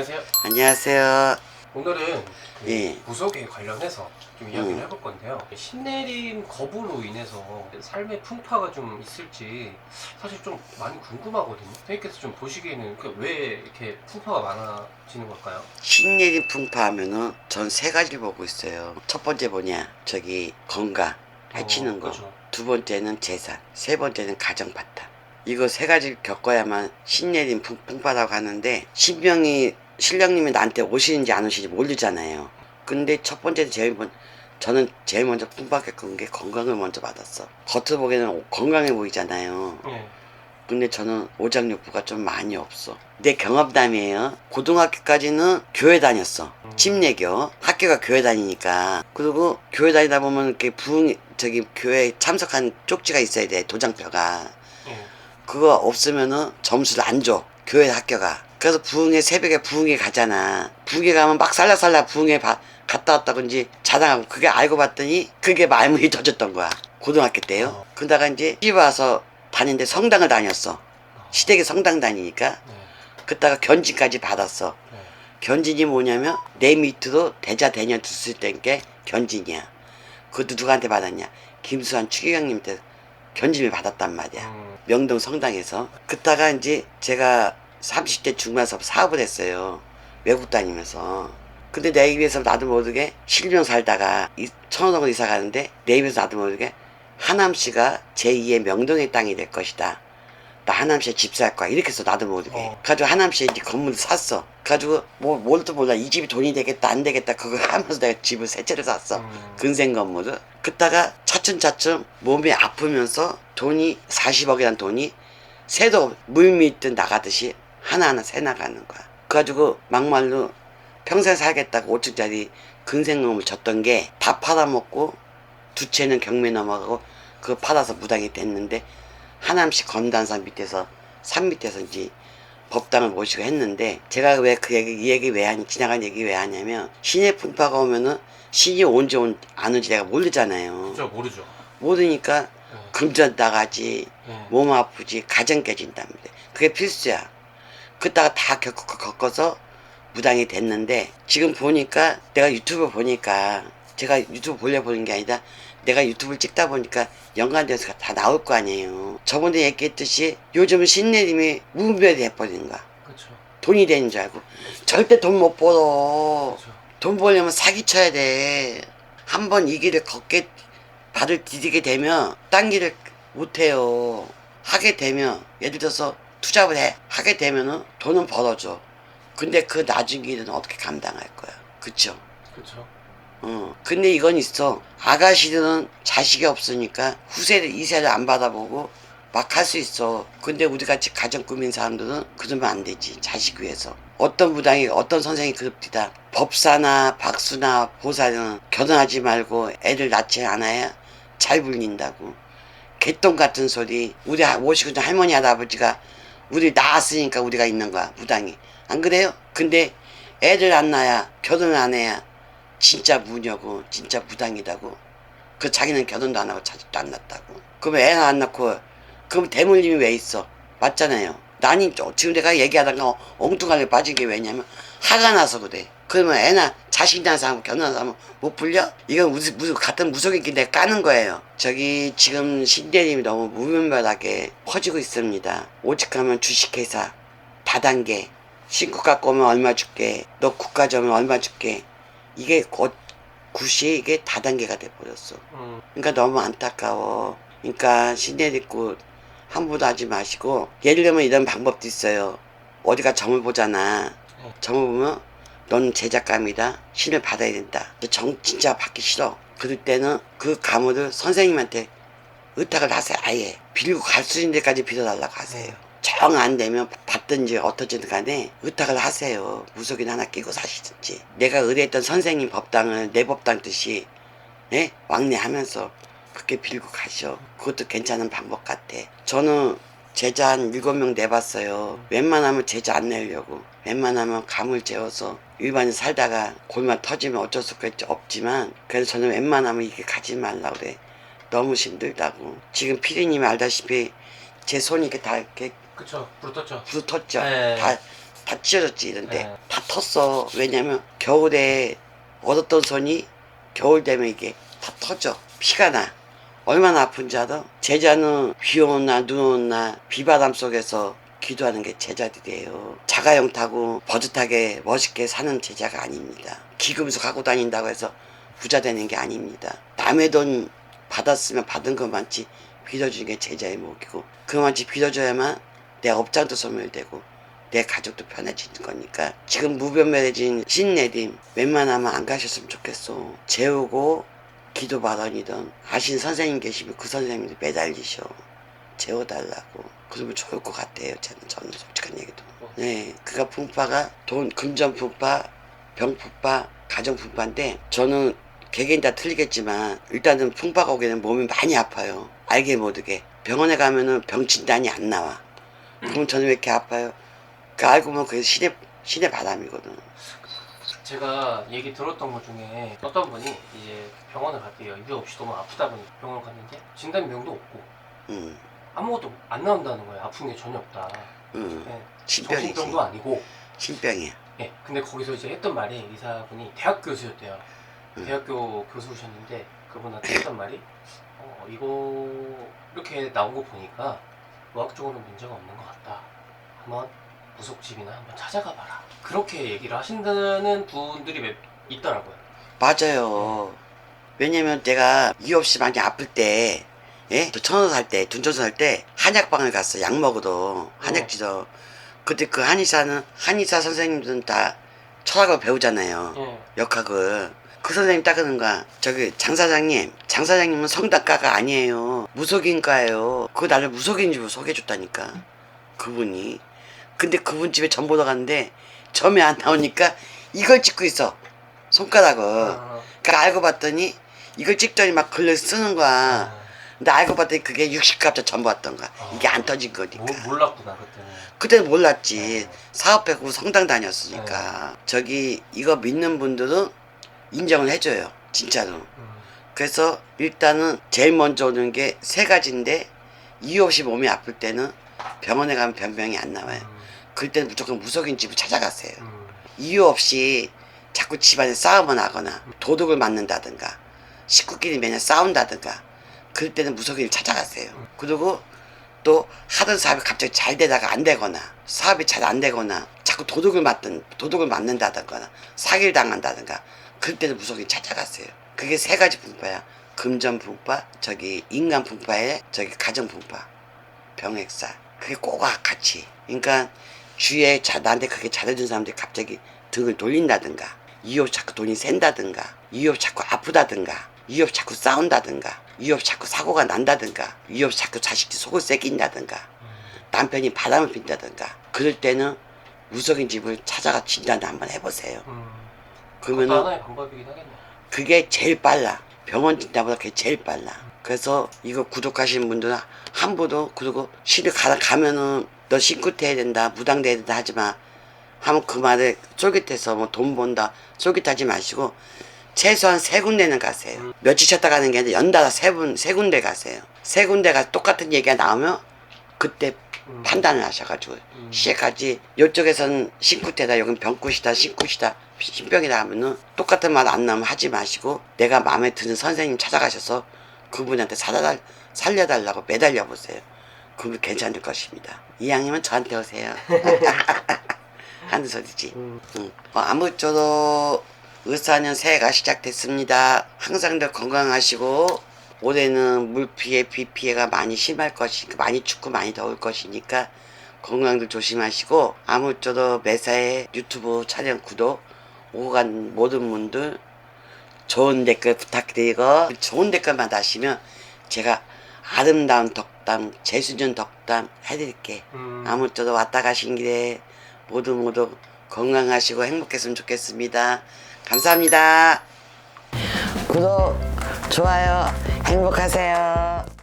안녕하세요. 안녕하세요. 오늘은 그 예. 구속에 관련해서 좀 이야기를 해볼 건데요. 신내림 거부로 인해서 삶의 풍파가 좀 있을지 사실 좀 많이 궁금하거든요. 선생님께서 좀 보시기에는 왜 이렇게 풍파가 많아지는 걸까요? 신내림 풍파하면은 전 세 가지를 보고 있어요. 첫 번째 뭐냐? 저기 건강, 해치는 거. 그렇죠. 두 번째는 재산. 세 번째는 가정 파탄. 이거 세 가지를 겪어야만 신내림 풍파라고 하는데 신령님이 나한테 오시는지 안 오시는지 모르잖아요. 근데 첫 번째 저는 제일 먼저 풍파 겪은 게 건강을 먼저 받았어. 겉으로 보기에는 건강해 보이잖아요. 예. 근데 저는 오장육부가 좀 많이 없어. 내 경험담이에요. 고등학교까지는 교회 다녔어. 침례교. 학교가 교회 다니니까. 그리고 교회 다니다 보면 이렇게 교회 참석한 쪽지가 있어야 돼. 도장표가. 예. 그거 없으면은 점수를 안 줘. 교회 학교가. 그래서 새벽에 부흥회 가잖아. 부흥회 가면 막 살라살라 갔다 왔다든지 자랑하고, 그게 알고 봤더니 그게 말문이 터졌던 거야. 고등학교 때요. 그러다가 이제 집에 와서 다니는데 성당을 다녔어. 시댁에 성당 다니니까. 네. 그다가 견진까지 받았어. 네. 견진이 뭐냐면 내 밑으로 대자대녀 뒀을 때게 견진이야. 그것도 누구한테 받았냐? 김수환 추기경님한테 견진을 받았단 말이야. 명동 성당에서. 그다가 이제 제가 30대 중반에서 사업을 했어요. 외국 다니면서. 근데 내 입에서 나도 모르게 실명 살다가 천호동으로 이사 가는데 내 입에서 나도 모르게 하남시가 제2의 명동의 땅이 될 것이다. 나 하남시에 집 살 거야. 이렇게 해서 나도 모르게. 가지고 하남시에 이제 건물을 샀어. 가지고 뭘도 몰라. 이 집이 돈이 되겠다 안 되겠다 그거 하면서 내가 집을 세 채를 샀어. 근생 건물을. 그다가 차츰차츰 몸이 아프면서 돈이 40억이란 돈이 새도 물밀듯 나가듯이 하나하나 새 나가는 거야. 그래가지고 막말로 평생 살겠다고 5층짜리 근생놈을 줬던 게 다 팔아먹고 두 채는 경매 넘어가고 그거 팔아서 무당이 됐는데 하남시 건단산 밑에서 산 밑에서 이제 법당을 모시고 했는데, 제가 왜 이 얘기 왜 하니, 지나간 얘기 왜 하냐면 신의 풍파가 오면은 신이 언제 안 온지 내가 모르잖아요. 그렇죠. 모르죠. 모르니까 금전 나가지, 네. 몸 아프지, 가정 깨진답니다. 그게 필수야. 그따가 다 겪어서 무당이 됐는데, 지금 보니까 내가 유튜브 보니까, 제가 유튜브 보려 보는 게 아니라 내가 유튜브를 찍다 보니까 연관돼서 다 나올 거 아니에요. 저번에 얘기했듯이 요즘은 신내림이 무분별이 돼버리는 거야. 그렇죠. 돈이 되는 줄 알고. 절대 돈 못 벌어. 그렇죠. 돈 벌려면 사기쳐야 돼. 한번 이 길을 발을 디디게 되면 딴 길을 못 해요. 하게 되면 예를 들어서 투잡을 하게 되면은 돈은 벌어줘. 근데 그 나중 길은 어떻게 감당할 거야. 그쵸? 그렇죠. 근데 이건 있어. 아가씨들은 자식이 없으니까 후세를, 이세를 안 받아보고 막 할 수 있어. 근데 우리 같이 가정 꾸민 사람들은 그러면 안 되지. 자식 위해서. 어떤 무당이, 어떤 선생이 그럽디다. 법사나 박수나 보살은 결혼하지 말고 애를 낳지 않아야 잘 불린다고. 개똥 같은 소리. 우리 50년 할머니 할아버지가 우리 낳았으니까 우리가 있는 거야. 무당이. 안 그래요? 근데 애를 안 낳아야, 결혼을 안 해야 진짜 무녀고 진짜 무당이다고. 그 자기는 결혼도 안 하고 자식도 안 낳았다고. 그러면 애는 안 낳고 그럼 대물림이 왜 있어? 맞잖아요. 나니 지금 내가 얘기하다가 엉뚱하게 빠진 게 왜냐면 화가 나서 그래. 그러면 애나 자식 낳은 사람 결혼한 사람 못 불려? 이건 같은 무속인기 내가 까는 거예요. 저기 지금 신대림이 너무 무분별하게 퍼지고 있습니다. 오직하면 주식회사 다단계, 신고 갖고 오면 얼마 줄게, 너 국가지 오면 얼마 줄게. 이게 굿이 이게 다단계가 돼버렸어. 그러니까 너무 안타까워. 그러니까 신내림꾼 함부로 하지 마시고, 예를 들면 이런 방법도 있어요. 어디가 점을 보잖아. 점을 보면 넌 제작감이다. 신을 받아야 된다. 진짜 받기 싫어. 그럴 때는 그 가물을 선생님한테 의탁을 하세요. 아예 빌고 갈 수 있는 데까지 빌어달라고 하세요. 정 안 되면 받든지 어떻든 간에 의탁을 하세요. 무속인 하나 끼고 사시든지. 내가 의뢰했던 선생님 법당을 내 법당 뜻이 왕래하면서 그렇게 빌고 가셔. 그것도 괜찮은 방법 같아. 저는 제자 한 7명 내봤어요. 웬만하면 제자 안 내려고. 웬만하면 감을 재워서 일반인 살다가 골만 터지면 어쩔 수 없지만, 그래서 저는 웬만하면 이게 가지 말라고 그래. 너무 힘들다고. 지금 피디님이 알다시피 제 손이 이렇게 다 이렇게 그쵸. 불 떴죠. 부르텄죠. 네. 다 찢어졌지. 이런데 다 텄어. 왜냐면 겨울에 얻었던 손이 겨울 되면 이게 다 터져. 피가 나. 얼마나 아픈지 알아? 제자는 비 오는 날, 눈 오는 날, 비바람 속에서 기도하는 게 제자들이에요. 자가용 타고 버젓하게 멋있게 사는 제자가 아닙니다. 기금수 갖고 다닌다고 해서 부자 되는 게 아닙니다. 남의 돈 받았으면 받은 것만치 빌어주는 게 제자의 목이고, 그만치 빌어줘야만 내 업장도 소멸되고 내 가족도 편해지는 거니까. 지금 무변멸해진 신내림 웬만하면 안 가셨으면 좋겠어. 재우고 기도 발언이든 아신 선생님 계시면 그 선생님도 매달리셔. 재워달라고. 그러면 좋을 것 같아요. 저는 솔직한 얘기도. 네, 그가 풍파가 돈, 금전 풍파, 병 풍파, 가정 풍파인데, 저는 개개인 다 틀리겠지만 일단은 풍파가 오게 되면 몸이 많이 아파요. 알게 모르게. 병원에 가면은 병 진단이 안 나와. 그럼 저는 왜 이렇게 아파요? 그 알고 보면 그게 신의 바람이거든. 제가 얘기 들었던 것 중에 어떤 분이 이제 병원을 갔대요. 이게 없이 너무 아프다 보니 병원을 갔는데 진단명도 없고 아무것도 안 나온다는 거예요. 아픈 게 전혀 없다. 네, 신병이지. 정신병도 아니고 신병이야. 예, 근데 거기서 이제 했던 말이, 의사분이 대학 교수였대요. 대학교 교수셨는데 그분한테 했던 말이 이거 이렇게 나온 거 보니까 의학적으로는 문제가 없는 것 같다. 한번 무속집이나 한번 찾아가 봐라. 그렇게 얘기를 하신다는 분들이 몇 있더라고요. 맞아요. 왜냐면 내가 이유 없이 많이 아플 때, 예? 또 천원 살 때, 둔천수 살 때 한약방을 갔어. 약 먹으러. 한약지도. 그때 그 한의사 선생님들은 다 철학을 배우잖아요. 역학을. 그 선생님 따르는 거야. 저기 장사장님은 성당가가 아니에요. 무속인과예요. 그 나를 무속인 집으로 소개해줬다니까. 그분이. 근데 그분 집에 점 보러 갔는데 점이 안 나오니까 이걸 찍고 있어. 손가락을. 그러니까 알고 봤더니 이걸 찍더니 막 글을 쓰는 거야. 근데 알고 봤더니 그게 60갑자 점 봤던 거야. 이게 안 터진 거니까. 몰랐구나 그때는. 그때는 몰랐지. 사업하고 성당 다녔으니까. 저기 이거 믿는 분들은 인정을 해줘요. 진짜로. 그래서 일단은 제일 먼저 오는 게 세 가지인데, 이유 없이 몸이 아플 때는 병원에 가면 변병이 안 나와요. 그럴 때는 무조건 무속인 집을 찾아가세요. 이유 없이 자꾸 집안에 싸움을 하거나 도둑을 맞는다든가 식구끼리 맨날 싸운다든가 그럴 때는 무속인을 찾아가세요. 그리고 또 하던 사업이 갑자기 잘 되다가 안 되거나 사업이 잘 안 되거나 자꾸 도둑을 맞는다든가 사기를 당한다든가 그럴 때는 무속인 찾아가세요. 그게 세 가지 분파야. 금전 분파, 저기 인간 분파에 저기 가정 분파, 병액사. 그게 꼭 와 같이. 그러니까 주위에 나한테 그게 잘해준 사람들이 갑자기 등을 돌린다든가, 이유 없이 자꾸 돈이 샌다든가, 이유 없이 자꾸 아프다든가, 이유 없이 자꾸 싸운다든가, 이유 없이 자꾸 사고가 난다든가, 이유 없이 자꾸 자식들 속을 새긴다든가, 남편이 바람을 핀다든가, 그럴 때는 무속인 집을 찾아가 진단을 한번 해보세요. 그러면은 하나의 방법이긴 하겠네. 그게 제일 빨라. 병원 진단보다 그게 제일 빨라. 그래서 이거 구독하시는 분들은 한 번도, 그리고 시를 가면은 너 신굿해야 된다, 무당돼야 된다 하지마 하면 그 말에 쫄깃해서 뭐 돈 번다 쫄깃하지 마시고 최소한 세 군데는 가세요. 며칠 쉬었다 가는 게 아니라 연달아 세 군데 가세요. 세 군데 가서 똑같은 얘기가 나오면 그때 판단을 하셔가지고 시에까지 이쪽에서는 신굿이다, 여긴 병굿이다, 신굿이다, 신병이다 하면은 똑같은 말 안 나오면 하지 마시고 내가 마음에 드는 선생님 찾아가셔서 그분한테 살려달라고 매달려 보세요. 그러면 괜찮을 것입니다. 이왕이면 저한테 오세요. 하는 소리지. 아무쪼록 을사년 새해가 시작됐습니다. 항상 더 건강하시고 올해는 물피해 비피해가 많이 심할 것이니까, 많이 춥고 많이 더울 것이니까 건강들 조심하시고, 아무쪼록 매사에 유튜브 촬영 구독 오고 간 모든 분들 좋은 댓글 부탁드리고, 좋은 댓글만 다시면 제가 아름다운 덕담, 재수전 덕담 해드릴게. 아무쪼록 왔다 가신 길에 모두 건강하시고 행복했으면 좋겠습니다. 감사합니다. 구독, 좋아요, 행복하세요.